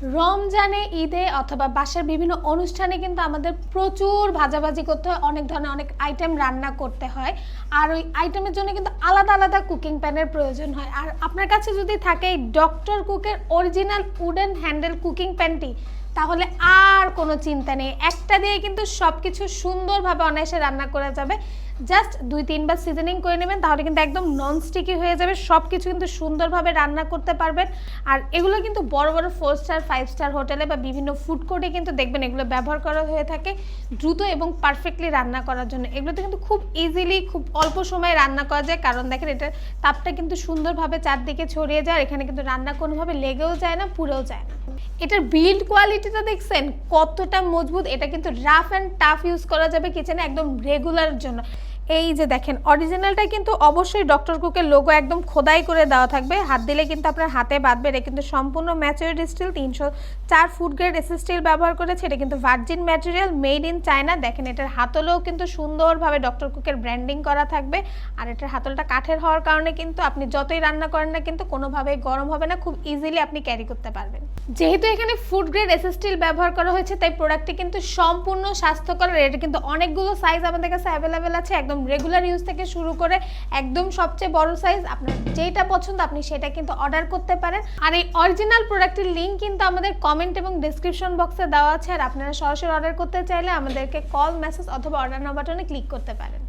রমজানে, ঈদে অথবা বাসার বিভিন্ন অনুষ্ঠানে কিন্তু আমাদের প্রচুর ভাজাভাজি করতে হয়, অনেক ধরনের অনেক আইটেম রান্না করতে হয়। আর ওই আইটেমের জন্য কিন্তু আলাদা আলাদা কুকিং প্যানের প্রয়োজন হয়। আর আপনার কাছে যদি থাকে এই ডক্টর কুকের অরিজিনাল উডেন হ্যান্ডেল কুকিং প্যানটি, তাহলে আর কোনো চিন্তা নেই, একটা দিয়ে কিন্তু সব কিছু সুন্দরভাবে অনায়াসে রান্না করা যাবে। জাস্ট 2-3 বার সিজনিং করে নেবেন, তাহলে কিন্তু একদম ননস্টিকি হয়ে যাবে, সব কিছু কিন্তু সুন্দরভাবে রান্না করতে পারবেন। আর এগুলো কিন্তু বড় বড় 4 স্টার 5 স্টার হোটেলে বা বিভিন্ন ফুড কোর্টে কিন্তু দেখবেন এগুলো ব্যবহার করা হয়ে থাকে দ্রুত এবং পারফেক্টলি রান্না করার জন্য। এগুলোতে কিন্তু খুব ইজিলি খুব অল্প সময়ে রান্না করা যায়, কারণ দেখেন এটার তাপটা কিন্তু সুন্দরভাবে চারদিকে ছড়িয়ে যায়। এখানে কিন্তু রান্না কোনোভাবে লেগেও যায় না, পুড়েও যায় না। এটার বিল্ড কোয়ালিটিটা দেখছেন কতটা মজবুত। এটা কিন্তু রাফ অ্যান্ড টাফ ইউজ করা যাবে কিচেনে একদম রেগুলারের জন্য। এই যে দেখেন অরিজিনালটা কিন্তু অবশ্যই ডক্টর কুকের লোগো একদম খোদাই করে দেওয়া থাকবে, হাত দিলে কিন্তু আপনার হাতে বাঁধবে। এটা কিন্তু সম্পূর্ণ matured steel, 304 food grade SS steel ব্যবহার করেছে। এটা কিন্তু virgin material, made in China. দেখেন এটার হাতলেও কিন্তু সুন্দরভাবে ডক্টর কুকের ব্র্যান্ডিং করা থাকবে। আর এটার হাতলটা কাঠের হওয়ার কারণে কিন্তু আপনি যতই রান্না করেন না কিন্তু কোনোভাবেই গরম হবে না, খুব ইজিলি আপনি ক্যারি করতে পারবেন। যেহেতু এখানে ফুড গ্রেড এসএস স্টিল ব্যবহার করা হয়েছে, তাই প্রোডাক্টটি কিন্তু সম্পূর্ণ স্বাস্থ্যকর। এটা কিন্তু অনেকগুলো সাইজ আমাদের কাছে অ্যাভেলেবেল আছে, একদম রেগুলার ইউজ থেকে শুরু করে একদম সবচেয়ে বড় সাইজ। আপনার যেটা পছন্দ আপনি সেটা কিন্তু অর্ডার করতে পারেন। আর এই অরিজিনাল প্রোডাক্টের লিঙ্ক কিন্তু আমাদের কমেন্ট এবং ডেসক্রিপশন বক্সে দেওয়া আছে। আর আপনারা সরাসরি অর্ডার করতে চাইলে আমাদেরকে কল, মেসেজ অথবা অর্ডার নাও বাটনে ক্লিক করতে পারেন।